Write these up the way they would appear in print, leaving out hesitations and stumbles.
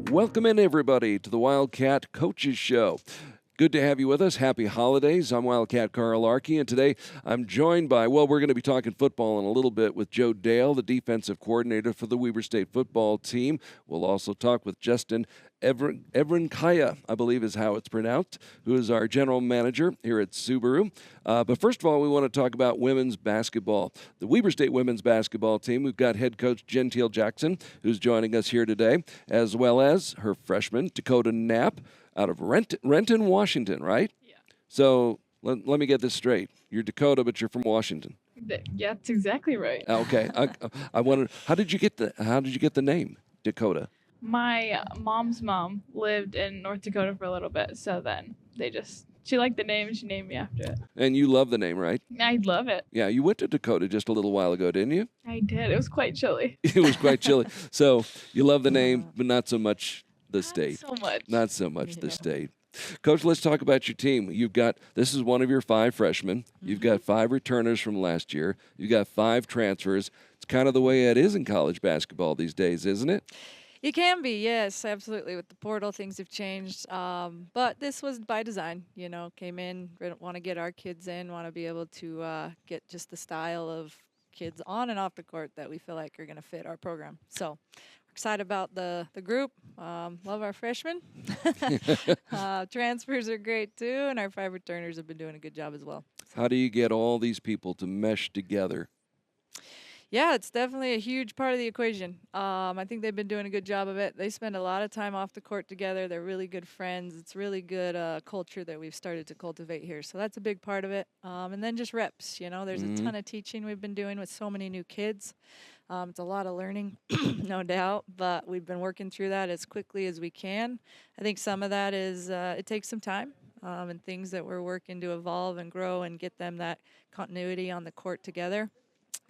Welcome in, everybody, to the Wildcat Coaches Show. Good to have you with us. Happy holidays. I'm Wildcat Carl Arky, and today I'm joined by, well, we're going to be talking football in a little bit with Joe Dale, the defensive coordinator for the Weber State football team. We'll also talk with Justin Evrenkaya, I believe is how it's pronounced, who is our general manager here at Subaru. But first of all, we want to talk about women's basketball. The Weber State women's basketball team, we've got head coach Jenteal Jackson, who's joining us here today, as well as her freshman, Dakota Nap, out of Renton, Washington, right? Yeah. So let me get this straight. You're Dakota, but you're from Washington. Yeah, that's exactly right. Okay. I wondered, how did you get the name Dakota? My mom's mom lived in North Dakota for a little bit, so then she liked the name and she named me after it. And you love the name, right? I love it. Yeah, you went to Dakota just a little while ago, didn't you? I did. It was quite chilly. It was quite chilly. So you love the name, but not so much the state. Not so much the state. Coach, let's talk about your team. This is one of your 5 freshmen. You've got 5 returners from last year. You've got 5 transfers. It's kind of the way it is in college basketball these days, isn't it? It can be, yes, absolutely. With the portal, things have changed. But this was by design, came in, want to get our kids in, want to be able to get just the style of kids on and off the court that we feel like are going to fit our program. So we're excited about the group. Love our freshmen. Transfers are great, too, and our 5 returners have been doing a good job as well. How do you get all these people to mesh together? Yeah, it's definitely a huge part of the equation. I think they've been doing a good job of it. They spend a lot of time off the court together. They're really good friends. It's really good culture that we've started to cultivate here. So that's a big part of it. And then just reps, there's a ton of teaching we've been doing with so many new kids. It's a lot of learning, no doubt, but we've been working through that as quickly as we can. I think some of that is it takes some time and things that we're working to evolve and grow and get them that continuity on the court together.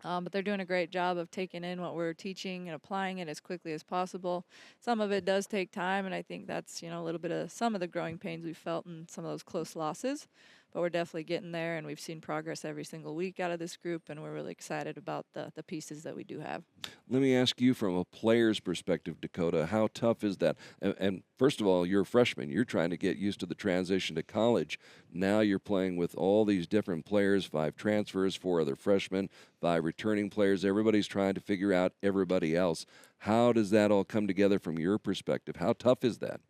But they're doing a great job of taking in what we're teaching and applying it as quickly as possible. Some of it does take time, and I think that's, a little bit of some of the growing pains we felt in some of those close losses. But we're definitely getting there, and we've seen progress every single week out of this group, and we're really excited about the pieces that we do have. Let me ask you from a player's perspective, Dakota, how tough is that? And first of all, you're a freshman. You're trying to get used to the transition to college. Now you're playing with all these different players, 5 transfers, 4 other freshmen, 5 returning players. Everybody's trying to figure out everybody else. How does that all come together from your perspective? How tough is that?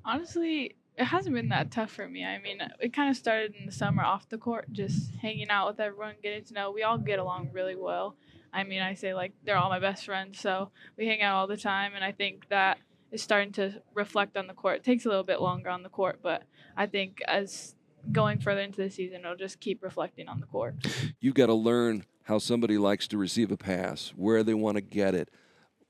Honestly, it hasn't been that tough for me. I mean, it kind of started in the summer off the court, just hanging out with everyone, getting to know. We all get along really well. I mean, I say, they're all my best friends, so we hang out all the time, and I think that is starting to reflect on the court. It takes a little bit longer on the court, but I think as going further into the season, it'll just keep reflecting on the court. You've got to learn how somebody likes to receive a pass, where they want to get it,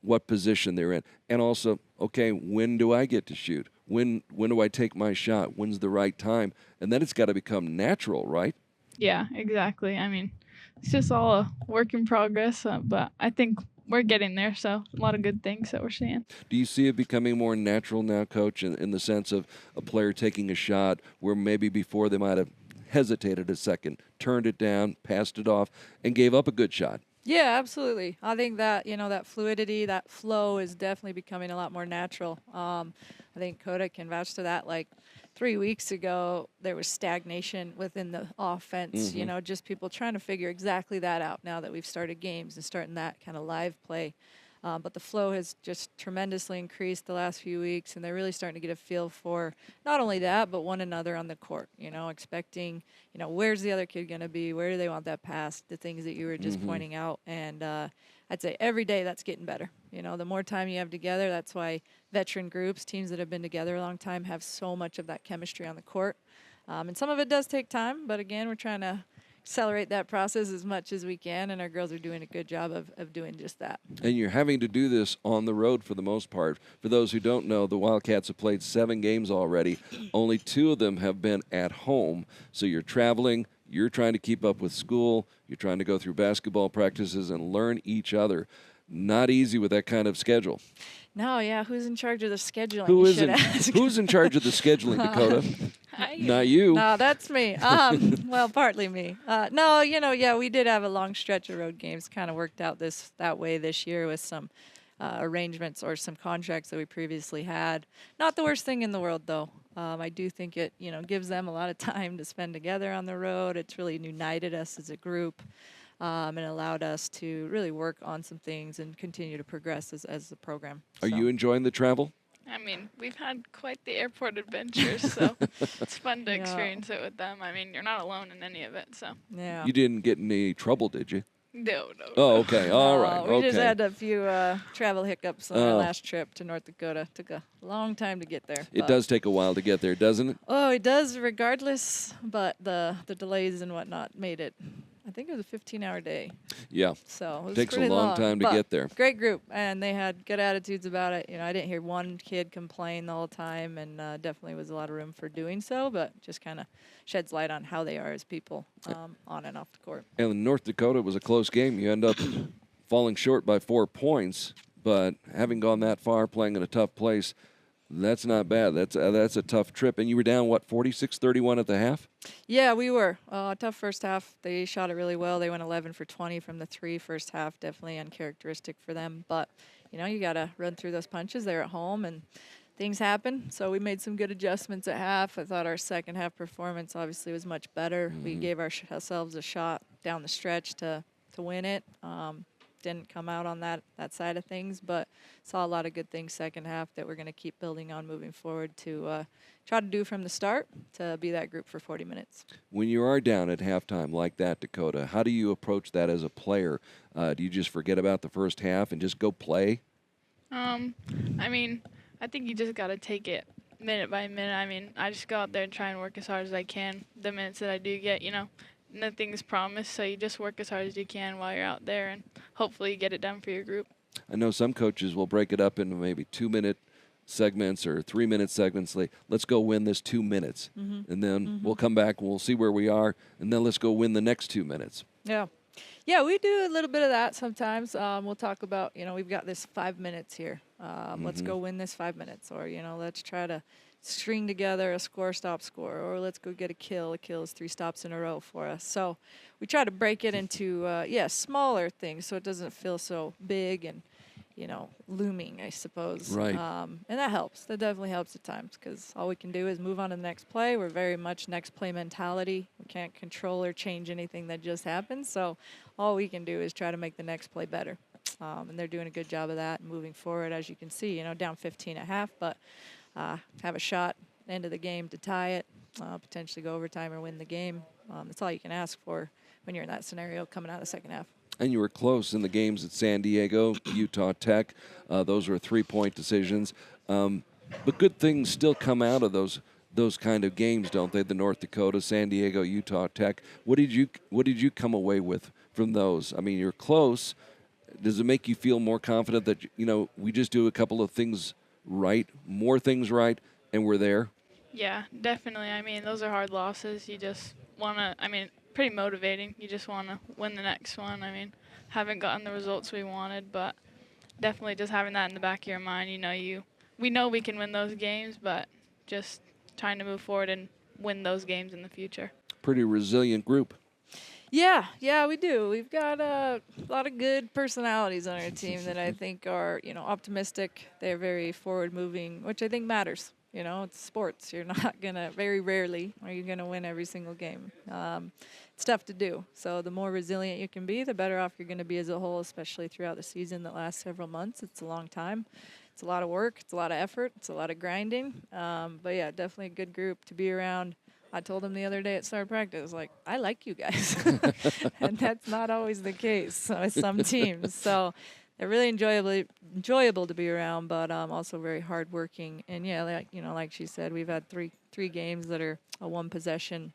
what position they're in, and also, okay, when do I get to shoot? When do I take my shot? When's the right time? And then it's got to become natural, right? Yeah, exactly. I mean, it's just all a work in progress, but I think we're getting there, so a lot of good things that we're seeing. Do you see it becoming more natural now, Coach, in the sense of a player taking a shot where maybe before they might have hesitated a second, turned it down, passed it off, and gave up a good shot? Yeah, absolutely. I think that, that fluidity, that flow is definitely becoming a lot more natural. I think Coda can vouch to that. 3 weeks ago, there was stagnation within the offense, just people trying to figure exactly that out now that we've started games and starting that kind of live play. But the flow has just tremendously increased the last few weeks, and they're really starting to get a feel for not only that, but one another on the court, expecting, where's the other kid going to be? Where do they want that pass? The things that you were just pointing out. And I'd say every day that's getting better. The more time you have together, that's why veteran groups, teams that have been together a long time, have so much of that chemistry on the court. And some of it does take time, but again, we're trying to accelerate that process as much as we can, and our girls are doing a good job of doing just that. And you're having to do this on the road for the most part. For those who don't know, the Wildcats have played 7 games already. Only 2 of them have been at home. So you're traveling, you're trying to keep up with school, you're trying to go through basketball practices and learn each other. Not easy with that kind of schedule. No, yeah, who's in charge of the scheduling? Who You is should in, ask. who's in charge of the scheduling, Dakota? Hi. Not you. No, that's me. Well, partly me. No, yeah, we did have a long stretch of road games. Kind of worked out that way this year with some arrangements or some contracts that we previously had. Not the worst thing in the world, though. I do think it, gives them a lot of time to spend together on the road. It's really united us as a group. And allowed us to really work on some things and continue to progress as a program. Are you enjoying the travel? I mean, we've had quite the airport adventures, so it's fun to Yeah. experience it with them. I mean, you're not alone in any of it, so. Yeah. You didn't get in any trouble, did you? No. Oh, okay. All right. We Okay. just had a few travel hiccups on our Oh. last trip to North Dakota. Took a long time to get there. It but- does take a while to get there, doesn't it? Oh, it does regardless, but the delays and whatnot made it, I think it was a 15-hour day. Yeah. So it was Takes a pretty long time to but get there. Great group, and they had good attitudes about it. I didn't hear one kid complain the whole time, and definitely was a lot of room for doing so, but just kind of sheds light on how they are as people on and off the court. And in North Dakota, it was a close game. You end up falling short by 4 points, but having gone that far, playing in a tough place, that's not bad. That's a tough trip. And you were down, 46-31 at the half? Yeah, we were. Tough first half. They shot it really well. They went 11 for 20 from the three first half. Definitely uncharacteristic for them. But, you got to run through those punches. They're at home, and things happen. So we made some good adjustments at half. I thought our second half performance obviously was much better. We gave ourselves a shot down the stretch to win it. Didn't come out on that side of things, but saw a lot of good things second half that we're going to keep building on moving forward to try to do from the start to be that group for 40 minutes. When you are down at halftime like that, Dakota, how do you approach that as a player? Do you just forget about the first half and just go play? I mean, I think you just got to take it minute by minute. I mean, I just go out there and try and work as hard as I can. The minutes that I do get, nothing's promised, so you just work as hard as you can while you're out there, and hopefully you get it done for your group. I know some coaches will break it up into maybe 2-minute segments or 3-minute segments. Like, let's go win this 2 minutes, and then we'll come back and we'll see where we are, and then let's go win the next 2 minutes. Yeah. Yeah, we do a little bit of that sometimes. We'll talk about, we've got this 5 minutes here. Let's go win this 5 minutes, or, let's try to string together a score-stop score, or let's go get a kill. A kill is 3 stops in a row for us. So we try to break it into, smaller things so it doesn't feel so big and, looming, I suppose. Right. And that helps. That definitely helps at times because all we can do is move on to the next play. We're very much next play mentality. We can't control or change anything that just happened. So all we can do is try to make the next play better. And they're doing a good job of that moving forward, as you can see, down 15 at half, but have a shot end of the game to tie it, potentially go overtime or win the game. That's all you can ask for when you're in that scenario coming out of the second half. And you were close in the games at San Diego, Utah Tech. Those were 3-point decisions. But good things still come out of those kind of games, don't they? The North Dakota, San Diego, Utah Tech. What did you come away with from those? I mean, you're close. Does it make you feel more confident that we just do a couple of things right, more things right, and we're there? Yeah, definitely. I mean, those are hard losses. You just want to, pretty motivating. You just want to win the next one. I mean, haven't gotten the results we wanted, but definitely just having that in the back of your mind, we know we can win those games, but just trying to move forward and win those games in the future. Pretty resilient group. Yeah, we do. We've got a lot of good personalities on our team that I think are, optimistic. They're very forward-moving, which I think matters. It's sports. You're not very rarely are you going to win every single game. It's tough to do. So the more resilient you can be, the better off you're going to be as a whole, especially throughout the season that lasts several months. It's a long time. It's a lot of work. It's a lot of effort. It's a lot of grinding. But, yeah, definitely a good group to be around. I told him the other day at start practice, I like you guys. And that's not always the case with some teams. So they're really enjoyable to be around, but also very hardworking. And, yeah, like she said, we've had three games that are a one-possession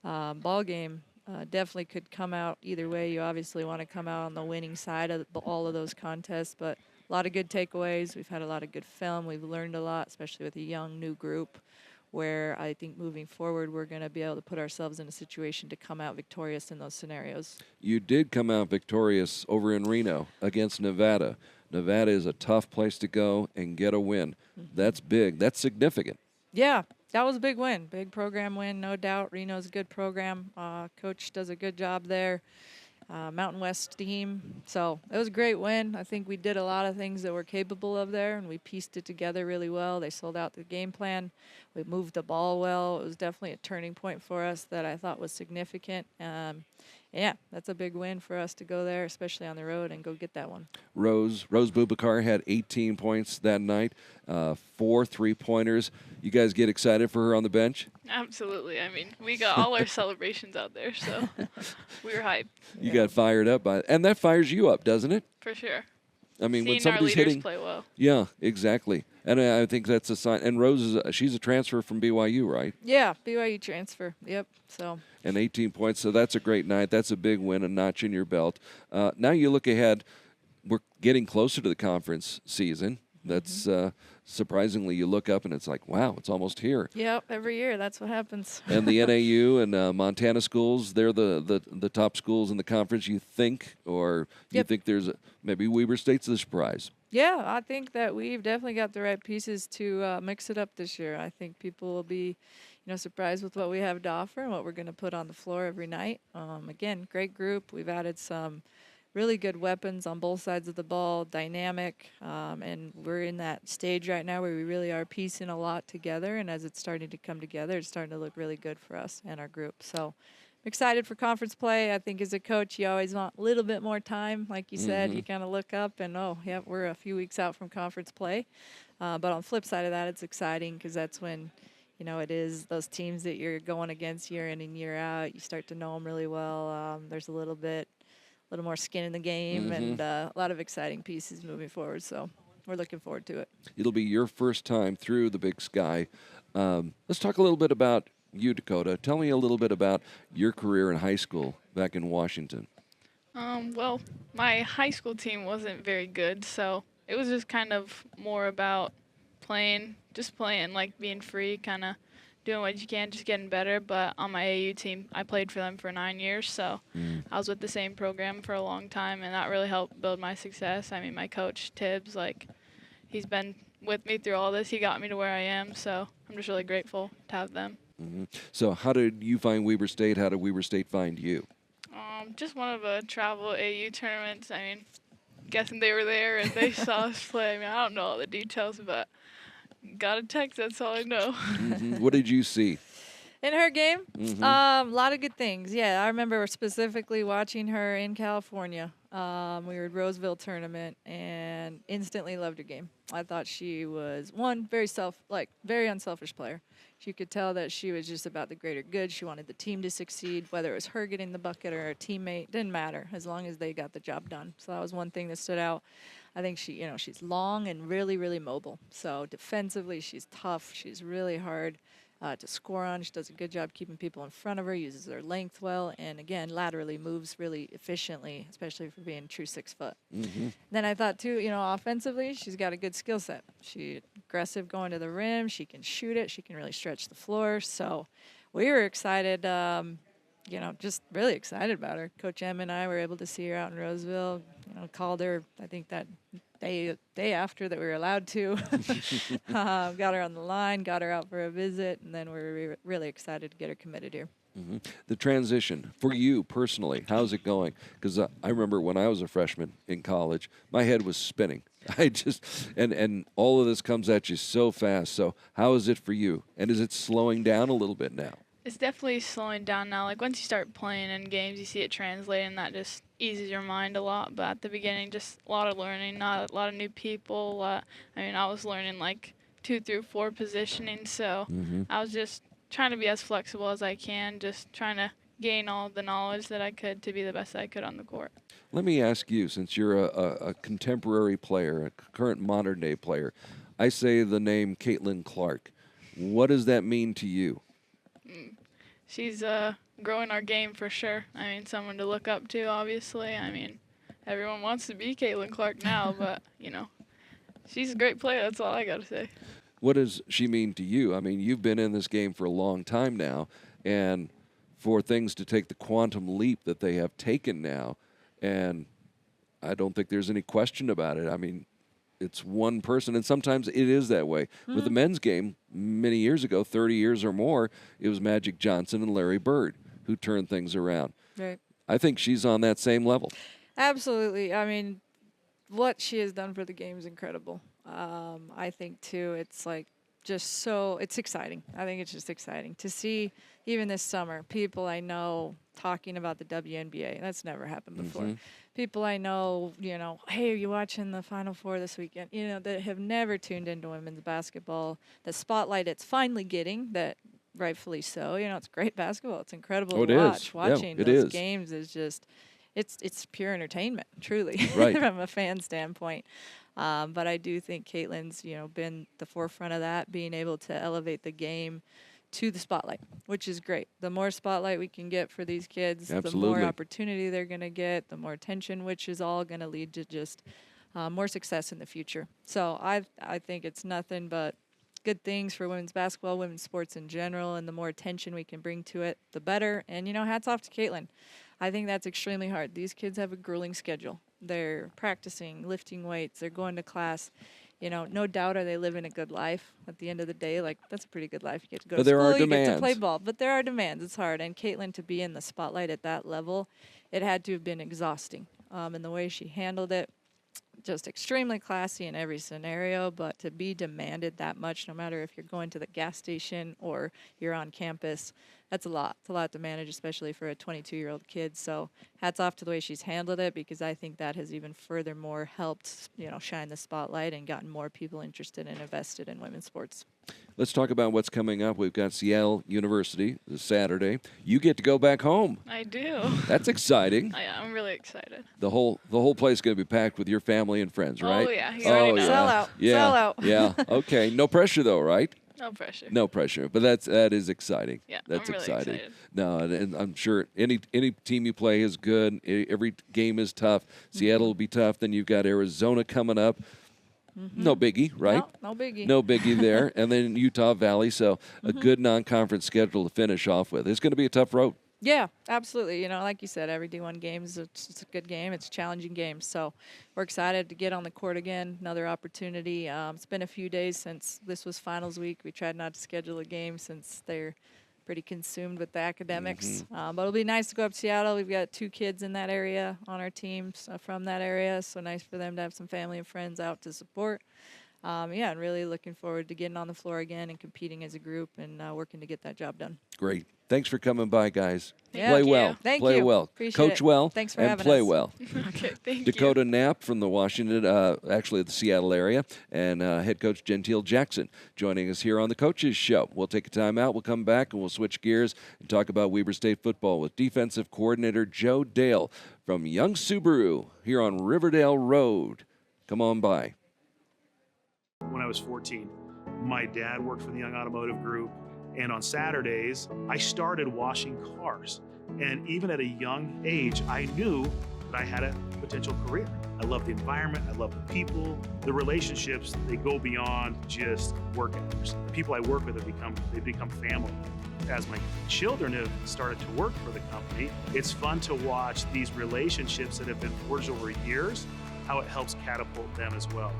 ball game. Definitely could come out either way. You obviously want to come out on the winning side of all of those contests, but a lot of good takeaways. We've had a lot of good film. We've learned a lot, especially with a young, new group. where I think moving forward we're going to be able to put ourselves in a situation to come out victorious in those scenarios. You did come out victorious over in Reno against Nevada. Nevada is a tough place to go and get a win. That's big. That's significant. Yeah, that was a big win. Big program win, no doubt. Reno's a good program. Coach does a good job there. Mountain West team. So it was a great win. I think we did a lot of things that we're capable of there, and we pieced it together really well. They sold out the game plan. We moved the ball well. It was definitely a turning point for us that I thought was significant. Yeah, that's a big win for us to go there, especially on the road, and go get that one. Rose Bubakar had 18 points that night, 4 3-pointers. You guys get excited for her on the bench? Absolutely. I mean, we got all our celebrations out there, so we were hyped. You got fired up by it. And that fires you up, doesn't it? For sure. I mean, when Seeing our somebody's leaders hitting. play well. Yeah, exactly. And I think that's a sign. And Rose she's a transfer from BYU, right? Yeah, BYU transfer. Yep. So. And 18 points. So that's a great night. That's a big win, a notch in your belt. Now you look ahead. We're getting closer to the conference season. That's surprisingly, you look up and it's like, wow, it's almost here. Yep, every year that's what happens. And the NAU and Montana schools, they're the top schools in the conference, you think? Or you think there's maybe Weber State's the surprise? Yeah, I think that we've definitely got the right pieces to mix it up this year. I think people will be, surprised with what we have to offer and what we're going to put on the floor every night. Again, great group. We've added some really good weapons on both sides of the ball, dynamic, and we're in that stage right now where we really are piecing a lot together, and as it's starting to come together, it's starting to look really good for us and our group. So I'm excited for conference play. I think as a coach, you always want a little bit more time. Like you said, you kind of look up and, we're a few weeks out from conference play. But on the flip side of that, it's exciting because that's when, it is those teams that you're going against year in and year out. You start to know them really well. There's a little more skin in the game and a lot of exciting pieces moving forward. So we're looking forward to it. It'll be your first time through the Big Sky. Let's talk a little bit about you, Dakota. Tell me a little bit about your career in high school back in Washington. Well, my high school team wasn't very good, so it was just kind of more about playing, like being free, kind of doing what you can, just getting better. But on my AU team, I played for them for 9 years, so I was with the same program for a long time, and that really helped build my success. I mean, my coach, Tibbs, he's been with me through all this. He got me to where I am, so I'm just really grateful to have them. So how did you find Weber State? How did Weber State find you? Just one of a travel AU tournaments. I mean, guessing they were there and they saw us play. I mean, I don't know all the details, but got a text. That's all I know. What did you see? In her game, a lot of good things. Yeah, I remember specifically watching her in California. We were at Roseville tournament and instantly loved her game. I thought she was very unselfish player. You could tell that she was just about the greater good. She wanted the team to succeed, whether it was her getting the bucket or her teammate, didn't matter as long as they got the job done. So that was one thing that stood out. I think she's long and really, really mobile. So defensively, she's tough. She's really hard to score on. She does a good job keeping people in front of her, uses her length well, and again, laterally moves really efficiently, especially for being true 6 foot. Then I thought too, offensively, she's got a good skill set. She's aggressive going to the rim. She can shoot it. She can really stretch the floor. So we were excited, just really excited about her. Coach M and I were able to see her out in Roseville. Called her, I think that day after that we were allowed to. Got her on the line, got her out for a visit, and then we're really excited to get her committed here. The transition for you personally, how's it going? Because I remember when I was a freshman in college, my head was spinning. And all of this comes at you so fast. So how is it for you? And is it slowing down a little bit now? It's definitely slowing down now. Like, once you start playing in games, you see it translate, and that just eases your mind a lot. But at the beginning, just a lot of learning, not a lot of new people. I was learning, 2 through 4 positioning, so I was just trying to be as flexible as I can, just trying to gain all the knowledge that I could to be the best I could on the court. Let me ask you, since you're a contemporary player, a current modern-day player, I say the name Caitlin Clark. What does that mean to you? She's growing our game for sure. I mean, someone to look up to, obviously. I mean, everyone wants to be Caitlin Clark now, but, she's a great player. That's all I got to say. What does she mean to you? I mean, you've been in this game for a long time now, and for things to take the quantum leap that they have taken now, and I don't think there's any question about it. I mean, it's one person, and sometimes it is that way. With the men's game, many years ago, 30 years or more, it was Magic Johnson and Larry Bird who turned things around. Right. I think she's on that same level. Absolutely. I mean, what she has done for the game is incredible. I think, too, it's like just so, it's exciting. I think it's just exciting to see, even this summer, people I know talking about the WNBA. That's never happened before. People I know, you know, hey, are you watching the Final Four this weekend? You know, that have never tuned into women's basketball. The spotlight it's finally getting, that rightfully so. You know, it's great basketball. It's incredible to watch. Is. Watching Yeah, those games is just, it's pure entertainment, truly, Right. from a fan standpoint. But I do think Caitlin's, you know, been the forefront of that, being able to elevate the game to the spotlight, which is great. The more spotlight we can get for these kids, the Absolutely. more opportunity they're going to get, the more attention, which is all going to lead to just more success in the future. So I think it's nothing but good things for women's basketball, women's sports in general, and the more attention we can bring to it, the better. And, you know, hats off to Caitlin. I think that's extremely hard. These kids have a grueling schedule. They're practicing, lifting weights, they're going to class. You know, no doubt are they living a good life at the end of the day. Like, that's a pretty good life. You get to go But to there are school, you get to demands. play ball. But there are demands. It's hard. And Caitlin, to be in the spotlight at that level, it had to have been exhausting. And the way she handled it, just extremely classy in every scenario, but to be demanded that much, no matter if you're going to the gas station or you're on campus, that's a lot. It's a lot to manage, especially for a 22-year-old kid. So hats off to the way she's handled it, because I think that has even furthermore helped, you know, shine the spotlight and gotten more people interested and invested in women's sports. Let's talk about what's coming up. We've got Seattle University this Saturday. You get to go back home. I do. That's exciting. I'm really excited. The whole place is going to be packed with your family and friends, right? Oh, yeah. You already know. Sell out. Yeah. Sell out. Yeah. Okay. No pressure though, right? No pressure. No pressure. But that is exciting. Yeah, That's I'm really exciting. excited. No, and I'm sure any team you play is good. Every game is tough. Seattle will be tough. Then you've got Arizona coming up. No biggie, right? No biggie. No biggie there. And then Utah Valley. So a good non-conference schedule to finish off with. It's going to be a tough road. Yeah, absolutely. You know, like you said, every D1 game is it's a good game. It's a challenging game. So we're excited to get on the court again, another opportunity. It's been a few days since this was finals week. We tried not to schedule a game since they're pretty consumed with the academics. But it'll be nice to go up to Seattle. We've got 2 kids in that area on our team from that area, so nice for them to have some family and friends out to support. And really looking forward to getting on the floor again and competing as a group and working to get that job done. Great. Thanks for coming by, guys. Yeah. Play Thank you. well. Thank play you. well. Appreciate Coach it. well. Thanks for and having play us. well. Okay, thank Dakota Nap from the Washington, actually the Seattle area, and head coach Jenteal Jackson joining us here on the Coaches Show. We'll take a time out. We'll come back and we'll switch gears and talk about Weber State football with defensive coordinator Joe Dale from Young Subaru here on Riverdale Road. Come on by. When I was 14, my dad worked for the Young Automotive Group, and on Saturdays, I started washing cars. And even at a young age, I knew that I had a potential career. I love the environment, I love the people, the relationships, they go beyond just work hours. The people I work with they become family. As my children have started to work for the company, it's fun to watch these relationships that have been forged over years, how it helps catapult them as well.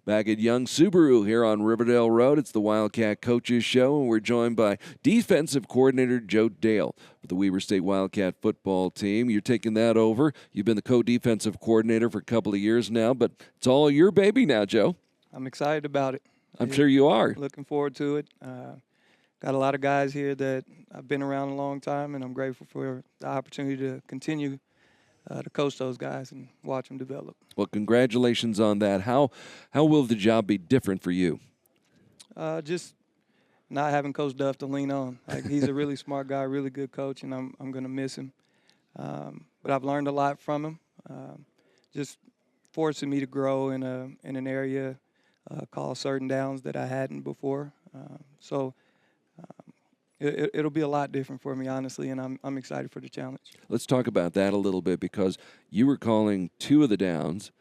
Back at Young Subaru here on Riverdale Road. It's the Wildcat Coaches Show, and we're joined by defensive coordinator Joe Dale for the Weber State Wildcat football team. You're taking that over. You've been the co-defensive coordinator for a couple of years now, but it's all your baby now, Joe. I'm excited about it. I'm sure you are. Looking forward to it. Got a lot of guys here that I've been around a long time, and I'm grateful for the opportunity to continue to coach those guys and watch them develop. Well, congratulations on that. How will the job be different for you? Just not having Coach Duff to lean on. Like, he's a really smart guy, really good coach, and I'm going to miss him. But I've learned a lot from him. Just forcing me to grow in an area, call certain downs that I hadn't before. It'll be a lot different for me, honestly, and I'm excited for the challenge. Let's talk about that a little bit, because you were calling 2 of the downs,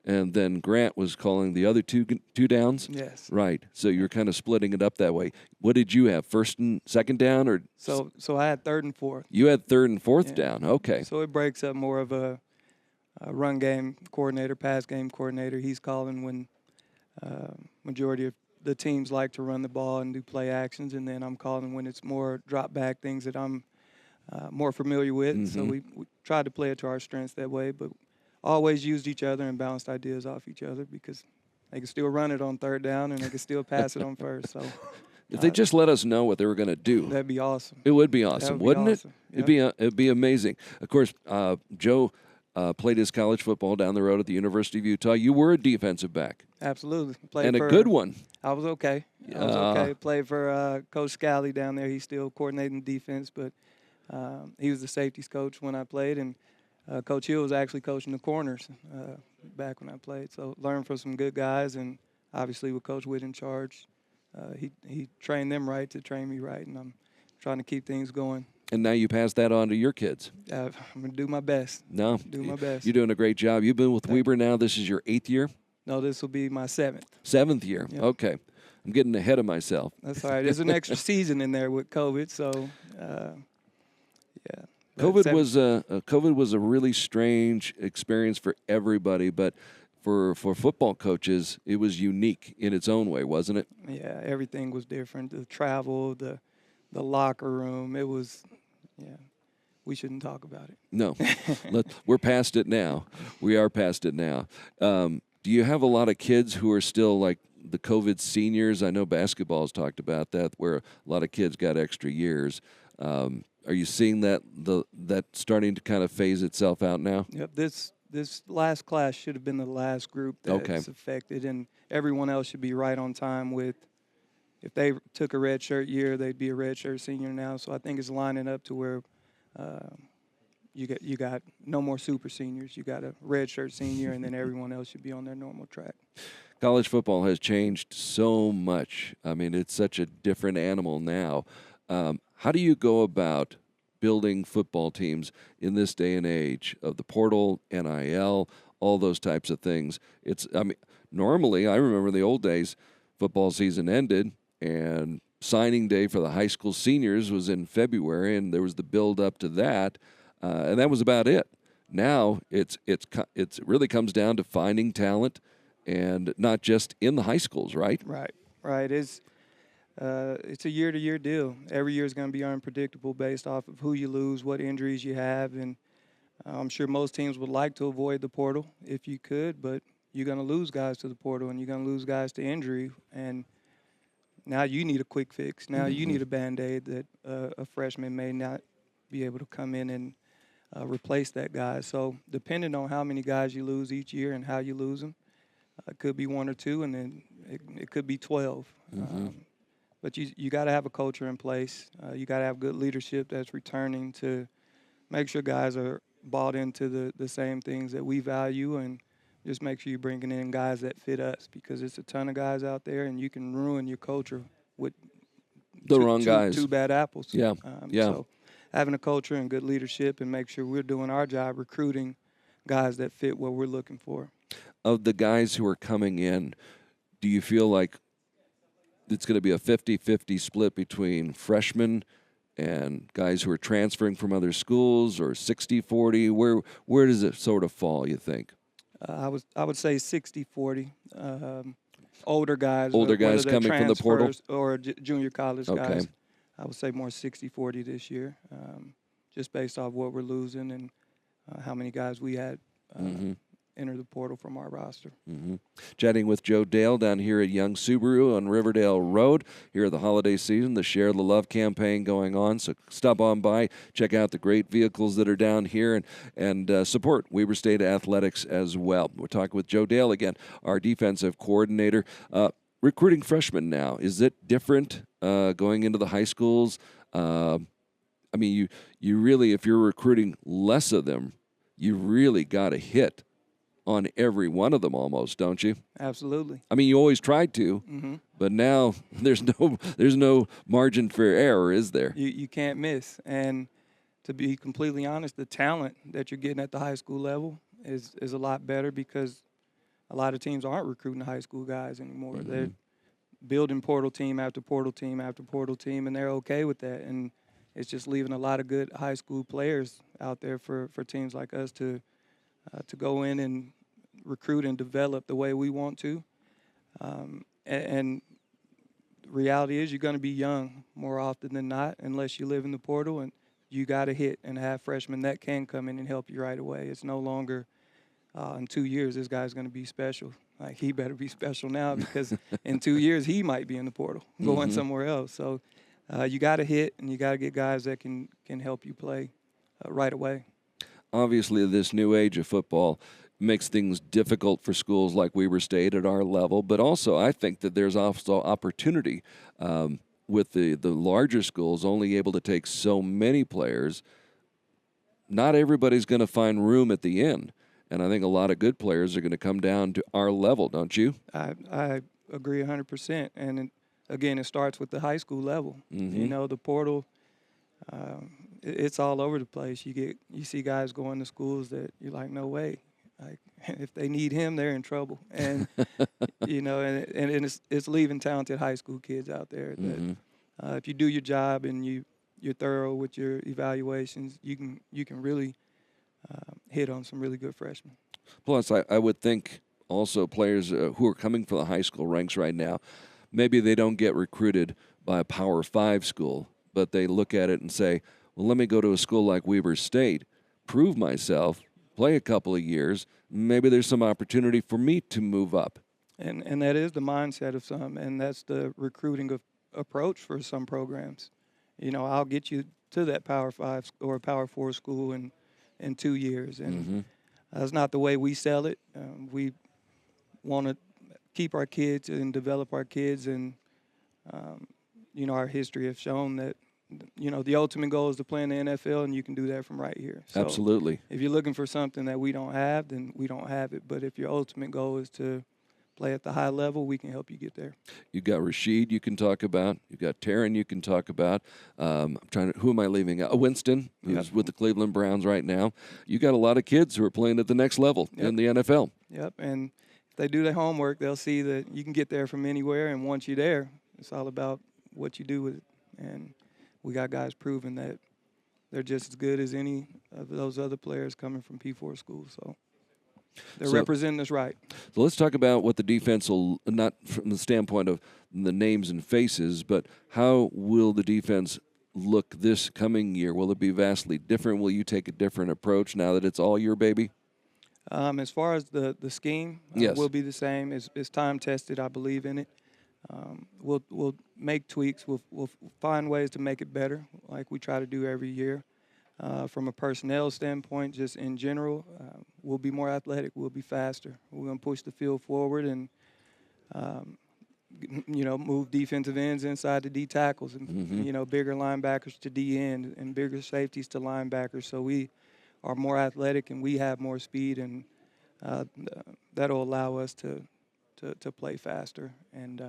and then Grant was calling the other two downs. Yes. Right. So you were kind of splitting it up that way. What did you have? First and second down, or So I had third and fourth. you had third and fourth Yeah. down? Okay. So it breaks up more of a run game coordinator, pass game coordinator. He's calling when majority of the teams like to run the ball and do play actions, and then I'm calling when it's more drop back things that I'm more familiar with. So we tried to play it to our strengths that way, but always used each other and bounced ideas off each other because they could still run it on third down and they could still pass it on first. So If they just let us know what they were going to do, that'd be awesome. it would be awesome, wouldn't it? It'd be amazing. Of course, Joe played his college football down the road at the University of Utah. You were a defensive back. Absolutely. Played And for, a good one. I was okay. I was okay. Played for Coach Scally down there. He's still coordinating defense, but he was the safeties coach when I played, and Coach Hill was actually coaching the corners back when I played. So learned from some good guys, and obviously with Coach Witt in charge, he trained them right to train me right, and I'm trying to keep things going. And now you pass that on to your kids. I'm going to do my best. No. Do my best. You're doing a great job. You've been with Weber now. This is your 8th year? No, this will be my 7th. 7th year. Yep. Okay. I'm getting ahead of myself. That's all right. There's an extra season in there with COVID, so yeah. COVID was a really strange experience for everybody, but for football coaches, it was unique in its own way, wasn't it? Yeah, everything was different. The travel, the locker room, it was, yeah. We shouldn't talk about it. No, we're past it now. We are past it now. Do you have a lot of kids who are still like the COVID seniors? I know basketball's talked about that, where a lot of kids got extra years. Are you seeing that starting to kind of phase itself out now? Yep. This last class should have been the last group that's affected, and everyone else should be right on time with. If they took a redshirt year, they'd be a redshirt senior now. So I think it's lining up to where you got no more super seniors. You got a redshirt senior, and then everyone else should be on their normal track. College football has changed so much. I mean, it's such a different animal now. How do you go about building football teams in this day and age of the portal, NIL, all those types of things? Normally, I remember in the old days, football season ended, and signing day for the high school seniors was in February, and there was the build up to that, and that was about it. Now it really comes down to finding talent, and not just in the high schools, right? Right. It's a year-to-year deal. Every year is going to be unpredictable based off of who you lose, what injuries you have, and I'm sure most teams would like to avoid the portal if you could, but you're going to lose guys to the portal, and you're going to lose guys to injury, and now you need a quick fix. Now you need a Band-Aid that a freshman may not be able to come in and replace that guy. So depending on how many guys you lose each year and how you lose them, it could be 1 or 2, and then it could be 12. But you got to have a culture in place. You got to have good leadership that's returning to make sure guys are bought into the same things that we value, and just make sure you're bringing in guys that fit us, because it's a ton of guys out there, and you can ruin your culture with wrong guys. Two bad apples. Yeah. So having a culture and good leadership, and make sure we're doing our job recruiting guys that fit what we're looking for. Of the guys who are coming in, do you feel like it's going to be a 50-50 split between freshmen and guys who are transferring from other schools, or 60-40? Where does it sort of fall, you think? I would say 60-40. Older guys coming from the portal, or junior college guys. I would say more 60-40 this year, just based off what we're losing and how many guys we had enter the portal from our roster. Chatting with Joe Dale down here at Young Subaru on Riverdale Road here at the holiday season, the Share the Love campaign going on. So stop on by, check out the great vehicles that are down here, and support Weber State Athletics as well. We're talking with Joe Dale again, our defensive coordinator. Recruiting freshmen now, is it different going into the high schools? I mean, you really, if you're recruiting less of them, you really got to hit on every one of them almost, don't you? Absolutely. I mean, you always tried to, but now there's no margin for error, is there? You can't miss. And to be completely honest, the talent that you're getting at the high school level is a lot better, because a lot of teams aren't recruiting high school guys anymore. They're building portal team after portal team after portal team, and they're okay with that. And it's just leaving a lot of good high school players out there for teams like us to go in and recruit and develop the way we want to. And reality is you're going to be young more often than not unless you live in the portal, and you got to hit and have freshmen that can come in and help you right away. It's no longer in 2 years this guy's going to be special. Like, he better be special now because in 2 years he might be in the portal going somewhere else. So you got to hit, and you got to get guys that can help you play right away. Obviously, this new age of football makes things difficult for schools like Weber State at our level, but also I think that there's also opportunity with the larger schools only able to take so many players. Not everybody's going to find room at the end, and I think a lot of good players are going to come down to our level, don't you? I agree 100%, and again, it starts with the high school level. You know, the portal, it's all over the place. You see guys going to schools that you're like, no way. Like, if they need him, they're in trouble. And you know, and it's leaving talented high school kids out there that if you do your job and you're thorough with your evaluations, you can really hit on some really good freshmen. Plus, I would think also players who are coming from the high school ranks right now, maybe they don't get recruited by a Power 5 school, but they look at it and say, well, let me go to a school like Weber State, prove myself, play a couple of years, maybe there's some opportunity for me to move up. And that is the mindset of some, and that's the recruiting approach for some programs. You know, I'll get you to that Power 5 or Power 4 school in 2 years, and that's not the way we sell it. We want to keep our kids and develop our kids, and you know, our history has shown that, you know, the ultimate goal is to play in the NFL, and you can do that from right here. So Absolutely. if you're looking for something that we don't have, then we don't have it. But if your ultimate goal is to play at the high level, we can help you get there. You've got Rashid you can talk about. You've got Taryn you can talk about. Who am I leaving out? Winston, who's with the Cleveland Browns right now. You got a lot of kids who are playing at the next level in the NFL. Yep, and if they do their homework, they'll see that you can get there from anywhere, and once you're there, it's all about what you do with it. And we got guys proving that they're just as good as any of those other players coming from P4 schools. So they're representing us right. So let's talk about what the defense will, not from the standpoint of the names and faces, but how will the defense look this coming year? Will it be vastly different? Will you take a different approach now that it's all your baby? As far as the scheme, yes, will be the same. It's time tested. I believe in it. We'll make tweaks. We'll find ways to make it better, like we try to do every year. From a personnel standpoint, just in general, we'll be more athletic. We'll be faster. We're going to push the field forward and, you know, move defensive ends inside to D tackles and, you know, bigger linebackers to D end and bigger safeties to linebackers. So we are more athletic and we have more speed, and that'll allow us to play faster. And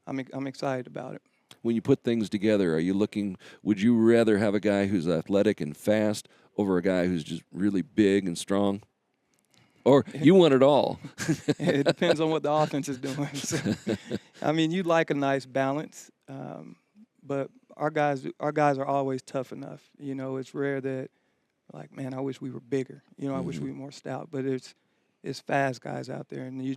I'm excited about it. When you put things together, are you looking, would you rather have a guy who's athletic and fast over a guy who's just really big and strong? Or you want it all? It depends on what the offense is doing. So, I mean, you'd like a nice balance, but our guys are always tough enough. You know, it's rare that, like, man, I wish we were bigger. You know, I wish we were more stout. But it's fast guys out there, and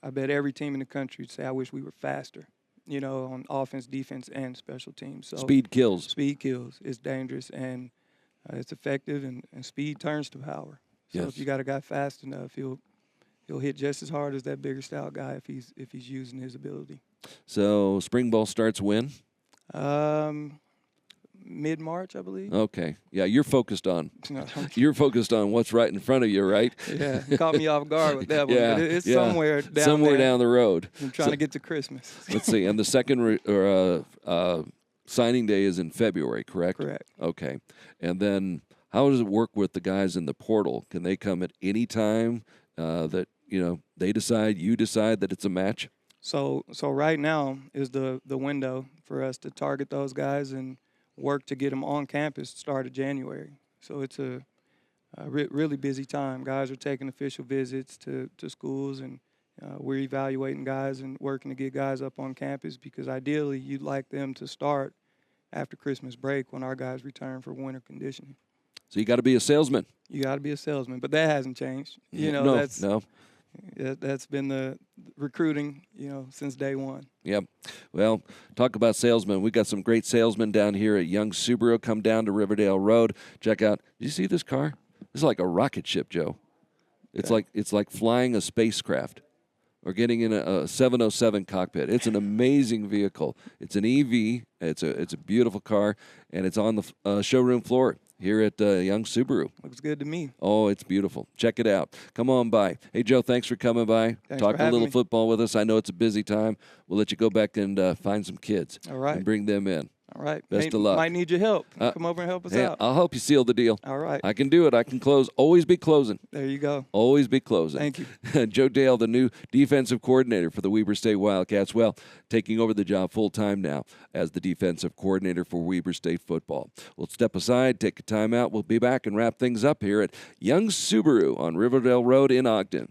I bet every team in the country would say, I wish we were faster. You know, on offense, defense, and special teams. So speed kills. Speed kills. It's dangerous, and it's effective, and speed turns to power. So if you got a guy fast enough, he'll hit just as hard as that bigger, stout guy if he's using his ability. So spring ball starts when? Mid-March, I believe. Okay. Yeah, you're focused on what's right in front of you, right? Yeah, caught me off guard with that one. Yeah, But it's somewhere down the road. I'm trying to get to Christmas. Let's see. And the second signing day is in February, correct? Correct. Okay. And then how does it work with the guys in the portal? Can they come at any time that, you know, you decide that it's a match? So right now is the window for us to target those guys and work to get them on campus start of January. So it's really busy time. Guys are taking official visits to schools, and we're evaluating guys and working to get guys up on campus because ideally you'd like them to start after Christmas break when our guys return for winter conditioning. So you got to be a salesman. You got to be a salesman, but that hasn't changed. That's been the recruiting, since day one. Yep. Well, talk about salesmen. We got some great salesmen down here at Young Subaru. Come down to Riverdale Road. Check out. Did you see this car? This is like a rocket ship, Joe. It's like flying a spacecraft or getting in a 707 cockpit. It's an amazing vehicle. It's an EV. It's a beautiful car, and it's on the showroom floor here at Young Subaru. Looks good to me. Oh, it's beautiful. Check it out. Come on by. Hey, Joe, thanks for coming by. Thanks Talking for a having little me. football with us. I know it's a busy time. We'll let you go back and find some kids. All right. And bring them in. All right. Best of luck. Might need your help. Come over and help us Hey, out. I'll help you seal the deal. All right. I can do it. I can close. Always be closing. There you go. Always be closing. Thank you. Joe Dale, the new defensive coordinator for the Weber State Wildcats, well, taking over the job full-time now as the defensive coordinator for Weber State football. We'll step aside, take a timeout. We'll be back and wrap things up here at Young Subaru on Riverdale Road in Ogden.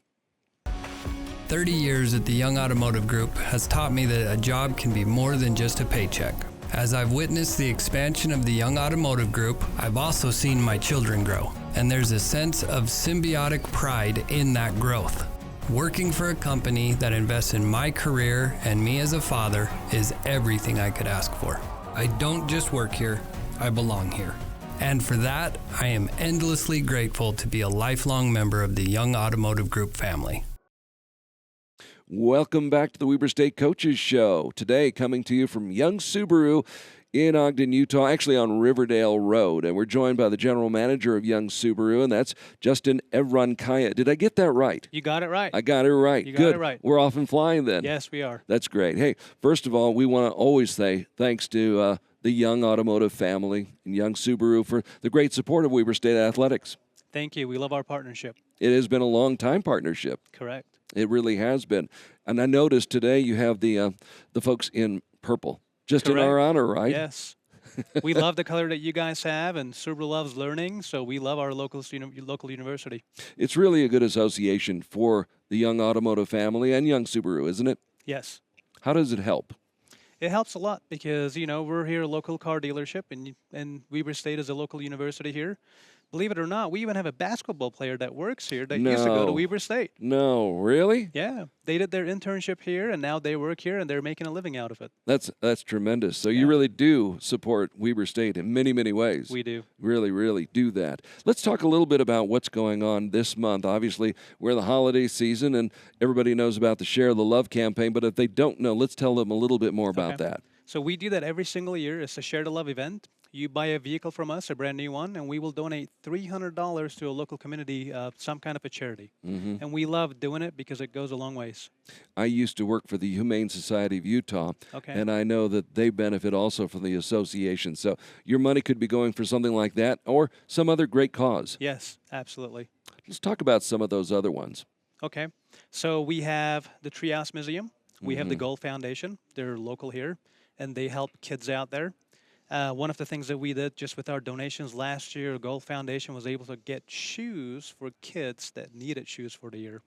30 years at the Young Automotive Group has taught me that a job can be more than just a paycheck. As I've witnessed the expansion of the Young Automotive Group, I've also seen my children grow, and there's a sense of symbiotic pride in that growth. Working for a company that invests in my career and me as a father is everything I could ask for. I don't just work here, I belong here. And for that, I am endlessly grateful to be a lifelong member of the Young Automotive Group family. Welcome back to the Weber State Coaches Show. Today, coming to you from Young Subaru in Ogden, Utah, actually on Riverdale Road. And we're joined by the general manager of Young Subaru, and that's Justin Evrankaya. Did I get that right? You got it right. I got it right. You got Good. it right. We're off and flying then. Yes, we are. That's great. Hey, first of all, we want to always say thanks to the Young Automotive family and Young Subaru for the great support of Weber State Athletics. Thank you. We love our partnership. It has been a long-time partnership. Correct. It really has been. And I noticed today you have the folks in purple, just in our honor, right? Yes. We love the color that you guys have, and Subaru loves learning, so we love our local university. It's really a good association for the Young Automotive family and Young Subaru, isn't it? Yes. How does it help? It helps a lot because, we're here a local car dealership, and Weber State is a local university here. Believe it or not, we even have a basketball player that works here that used to go to Weber State. No, really? Yeah. They did their internship here, and now they work here, and they're making a living out of it. That's tremendous. So you really do support Weber State in many, many ways. We do. Really, really do that. Let's talk a little bit about what's going on this month. Obviously, we're in the holiday season, and everybody knows about the Share the Love campaign, but if they don't know, let's tell them a little bit more about that. So we do that every single year. It's a Share the Love event. You buy a vehicle from us, a brand new one, and we will donate $300 to a local community, some kind of a charity. Mm-hmm. And we love doing it because it goes a long ways. I used to work for the Humane Society of Utah, Okay. and I know that they benefit also from the association. So your money could be going for something like that or some other great cause. Yes, absolutely. Let's talk about some of those other ones. Okay. So we have the Treehouse Museum. We have the Gold Foundation. They're local here, and they help kids out there. One of the things that we did just with our donations last year, Gold Foundation was able to get shoes for kids that needed shoes for the year.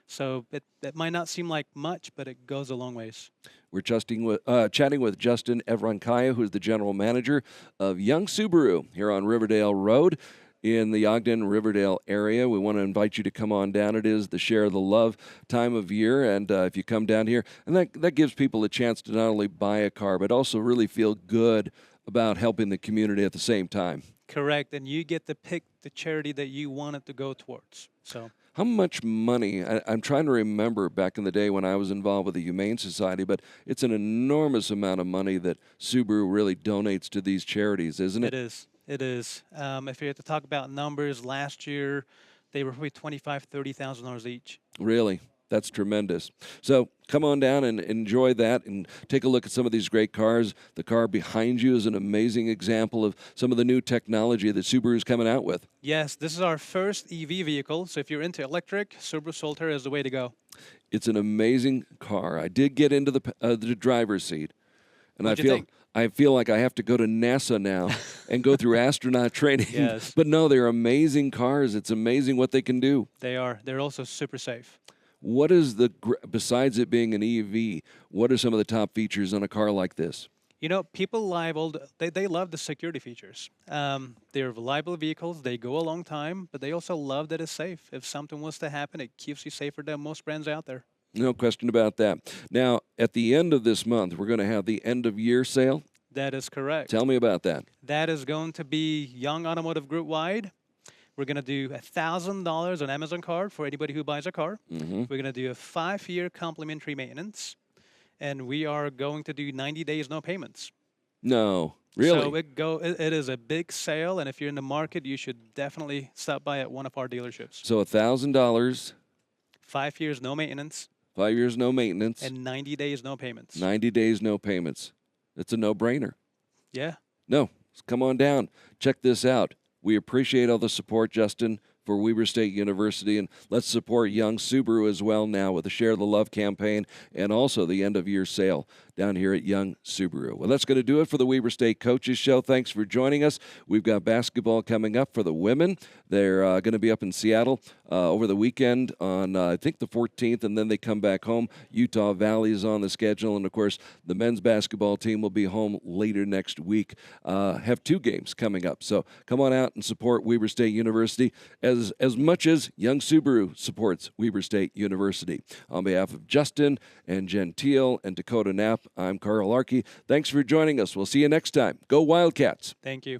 So it might not seem like much, but it goes a long ways. We're chatting with Justin Evrankaya, who's the general manager of Young Subaru here on Riverdale Road in the Ogden-Riverdale area. We want to invite you to come on down. It is the Share the Love time of year, and if you come down here, and that gives people a chance to not only buy a car, but also really feel good about helping the community at the same time. Correct, and you get to pick the charity that you want it to go towards. So, how much money, I'm trying to remember back in the day when I was involved with the Humane Society, but it's an enormous amount of money that Subaru really donates to these charities, isn't it? It is. It is. If you have to talk about numbers, last year they were probably $25,000, $30,000 each. Really? That's tremendous. So come on down and enjoy that and take a look at some of these great cars. The car behind you is an amazing example of some of the new technology that Subaru's coming out with. Yes, this is our first EV vehicle. So if you're into electric, Subaru Solterra is the way to go. It's an amazing car. I did get into the driver's seat, and What'd I you feel think? I feel like I have to go to NASA now and go through astronaut training. Yes. But no, they're amazing cars. It's amazing what they can do. They are. They're also super safe. What is besides it being an EV, what are some of the top features on a car like this? You know, people they love the security features. They're reliable vehicles. They go a long time, but they also love that it's safe. If something was to happen, it keeps you safer than most brands out there. No question about that. Now, at the end of this month, we're going to have the end-of-year sale. That is correct. Tell me about that. That is going to be Young Automotive Group wide. We're going to do $1,000 on Amazon card for anybody who buys a car. We're going to do a 5-year complimentary maintenance. And we are going to do 90 days, no payments. No, really? So it is a big sale, and if you're in the market, you should definitely stop by at one of our dealerships. So $1,000, 5 years, no maintenance, 5 years, no maintenance, and 90 days, no payments. 90 days, no payments. It's a no-brainer. Yeah. No, come on down. Check this out. We appreciate all the support, Justin, for Weber State University, and let's support Young Subaru as well now with the Share the Love campaign and also the end-of-year sale down here at Young Subaru. Well, that's going to do it for the Weber State Coaches Show. Thanks for joining us. We've got basketball coming up for the women. They're going to be up in Seattle over the weekend on, I think, the 14th, and then they come back home. Utah Valley is on the schedule, and, of course, the men's basketball team will be home later next week. Have 2 games coming up. So come on out and support Weber State University as much as Young Subaru supports Weber State University. On behalf of Justin and Jenteal and Dakota Nap, I'm Carl Arky. Thanks for joining us. We'll see you next time. Go Wildcats. Thank you.